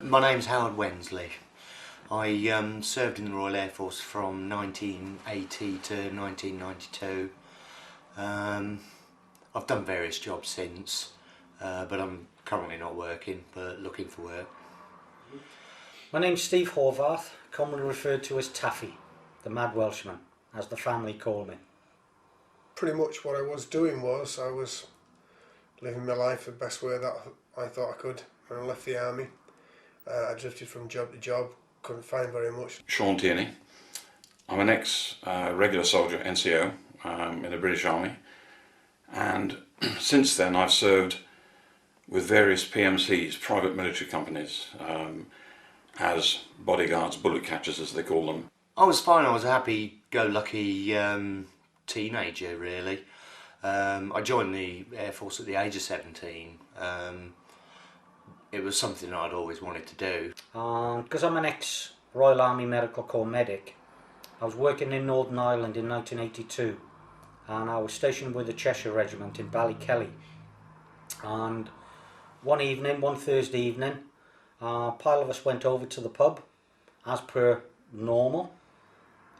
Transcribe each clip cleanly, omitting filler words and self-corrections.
My name's Howard Wensley. I served in the Royal Air Force from 1980 to 1992. I've done various jobs since, but I'm currently not working, but looking for work. My name's Steve Horvath, commonly referred to as Taffy, the Mad Welshman, as the family call me. Pretty much what I was doing was I was living my life the best way that I thought I could when I left the army. I drifted from job to job, couldn't find very much. Sean Tierney. I'm an ex-regular soldier, NCO, in the British Army, and since then I've served with various PMCs, private military companies, as bodyguards, bullet catchers as they call them. I was fine. I was a happy-go-lucky teenager, really. I joined the Air Force at the age of 17. It was something that I'd always wanted to do. Because I'm an ex-Royal Army Medical Corps medic, I was working in Northern Ireland in 1982, and I was stationed with the Cheshire Regiment in Ballykelly. And one Thursday evening, a pile of us went over to the pub, as per normal,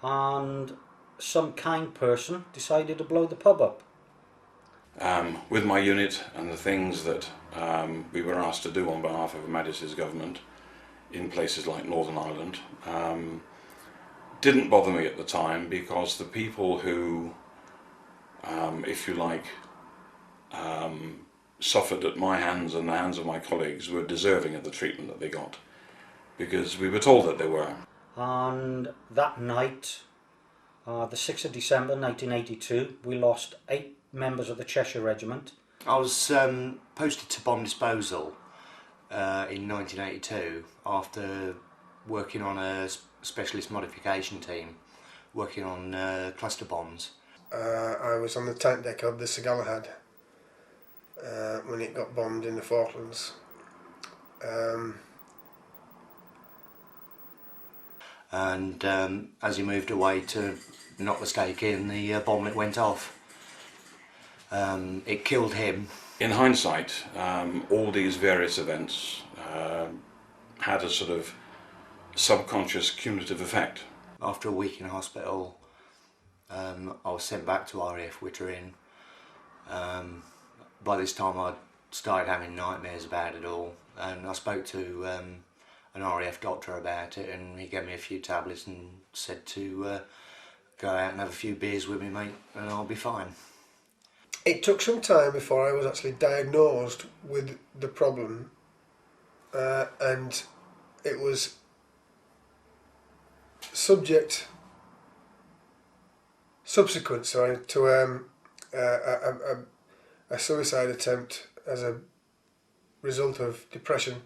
and some kind person decided to blow the pub up. With my unit and the things that we were asked to do on behalf of Her Majesty's government in places like Northern Ireland, didn't bother me at the time, because the people who, if you like, suffered at my hands and the hands of my colleagues were deserving of the treatment that they got, because we were told that they were. And that night, the 6th of December 1982, we lost 8 members of the Cheshire Regiment. I was posted to bomb disposal in 1982 after working on a specialist modification team, working on cluster bombs. I was on the tank deck of the Sir Galahad when it got bombed in the Falklands. And as he moved away to knock the stake in, the bomblet went off. It killed him. In hindsight, all these various events had a sort of subconscious cumulative effect. After a week in hospital, I was sent back to RAF Wittering. By this time I'd started having nightmares about it all, and I spoke to an RAF doctor about it, and he gave me a few tablets and said to go out and have a few beers with me, mate, and I'll be fine. It took some time before I was actually diagnosed with the problem, and it was subsequent to a suicide attempt as a result of depression.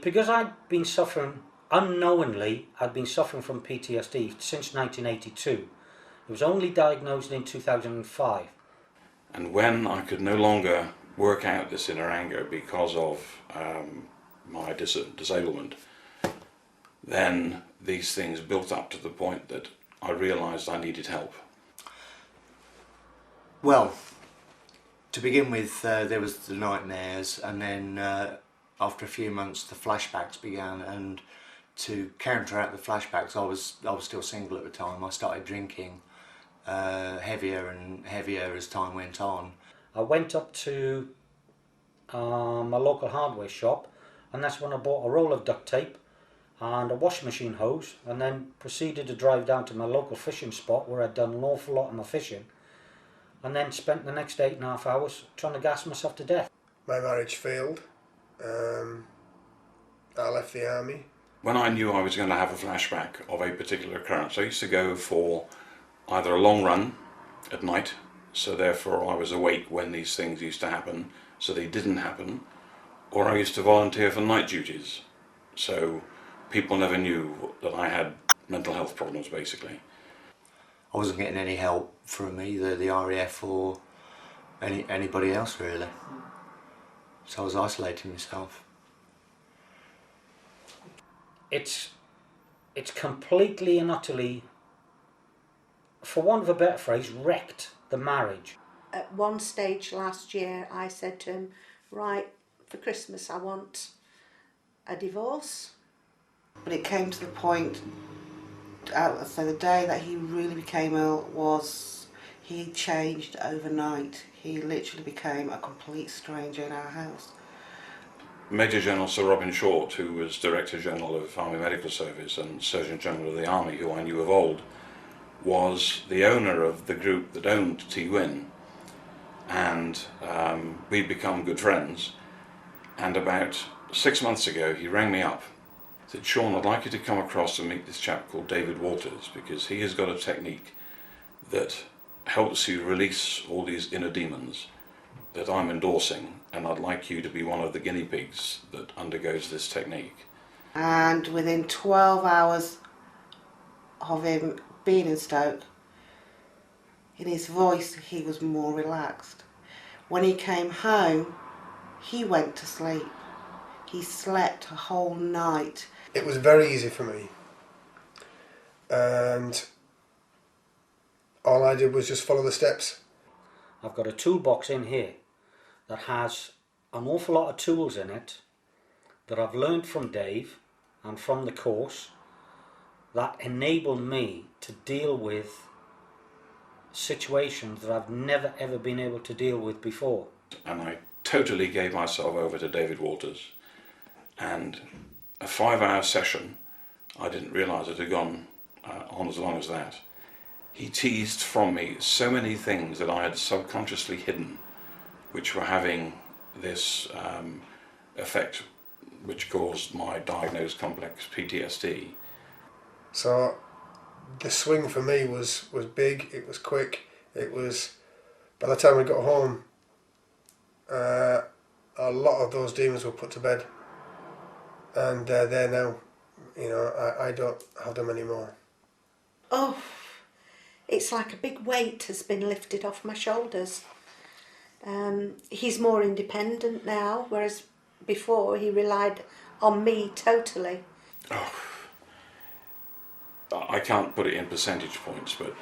Because I'd been suffering, unknowingly, I'd been suffering from PTSD since 1982. It was only diagnosed in 2005. And when I could no longer work out this inner anger because of my disablement, then these things built up to the point that I realised I needed help. Well, to begin with, there was the nightmares, and then after a few months the flashbacks began, and to counteract the flashbacks, I was still single at the time. I started drinking heavier and heavier as time went on. I went up to my local hardware shop, and that's when I bought a roll of duct tape and a washing machine hose, and then proceeded to drive down to my local fishing spot where I'd done an awful lot of my fishing, and then spent the next 8.5 hours trying to gas myself to death. My marriage failed. I left the army. When I knew I was going to have a flashback of a particular occurrence, I used to go for either a long run at night, so therefore I was awake when these things used to happen, so they didn't happen, or I used to volunteer for night duties, so people never knew that I had mental health problems, basically. I wasn't getting any help from either the RAF or anybody else, really, so I was isolating myself. It's completely and utterly, for want of a better phrase, wrecked the marriage. At one stage last year I said to him, right, for Christmas I want a divorce. But it came to the point, so the day that he really became ill was, he changed overnight. He literally became a complete stranger in our house. Major General Sir Robin Short, who was Director General of Army Medical Service and Surgeon General of the Army, who I knew of old, was the owner of the group that owned T-Win, and we'd become good friends. And about 6 months ago he rang me up, said, "Sean, I'd like you to come across and meet this chap called David Walters, because he has got a technique that helps you release all these inner demons that I'm endorsing, and I'd like you to be one of the guinea pigs that undergoes this technique." And within 12 hours of him being in Stoke, in his voice he was more relaxed. When he came home, he went to sleep. He slept a whole night. It was very easy for me, and all I did was just follow the steps. I've got a toolbox in here that has an awful lot of tools in it that I've learned from Dave and from the course that enable me to deal with situations that I've never ever been able to deal with before. And I totally gave myself over to David Walters, and a 5-hour session, I didn't realise it had gone on as long as that. He teased from me so many things that I had subconsciously hidden, which were having this effect, which caused my diagnosed complex PTSD. So the swing for me was big, it was quick, it was, by the time I got home, a lot of those demons were put to bed, and they're there now. You know, I don't have them anymore. Oh, it's like a big weight has been lifted off my shoulders. He's more independent now, whereas before he relied on me totally. Oh, I can't put it in percentage points, but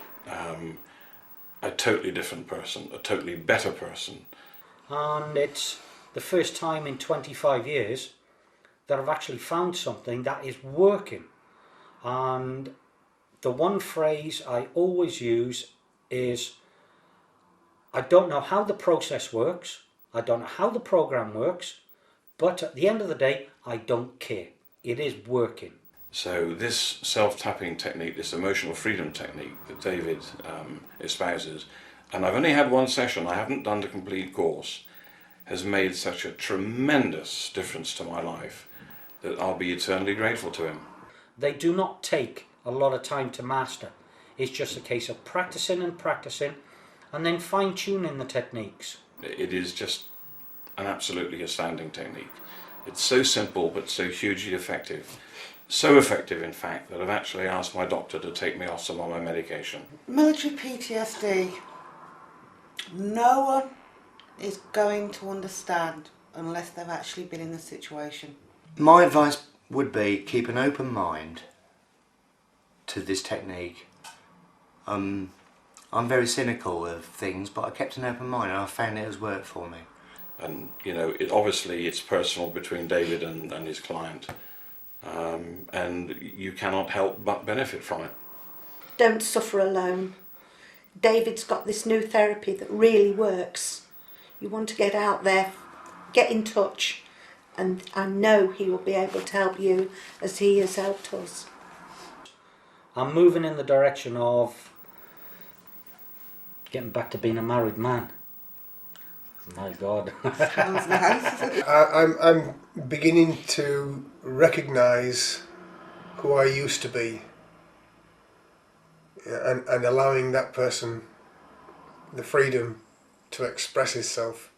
a totally different person, a totally better person. And it's the first time in 25 years that I've actually found something that is working. And the one phrase I always use is, I don't know how the process works, I don't know how the program works, but at the end of the day, I don't care. It is working. So this self-tapping technique, this emotional freedom technique that David espouses, and I've only had one session, I haven't done the complete course, has made such a tremendous difference to my life that I'll be eternally grateful to him. They do not take a lot of time to master. It's just a case of practicing and practicing, and then fine-tuning the techniques. It is just an absolutely astounding technique. It's so simple but so hugely effective. So effective, in fact, that I've actually asked my doctor to take me off some of my medication. Military PTSD, no one is going to understand unless they've actually been in the situation. My advice would be keep an open mind to this technique. I'm very cynical of things, but I kept an open mind and I found it has worked for me. And, you know, obviously it's personal between David and his client. And you cannot help but benefit from it. Don't suffer alone. David's got this new therapy that really works. You want to get out there, get in touch, and I know he will be able to help you as he has helped us. I'm moving in the direction of getting back to being a married man. My God. Sounds nice. I'm beginning to recognise who I used to be, and allowing that person the freedom to express himself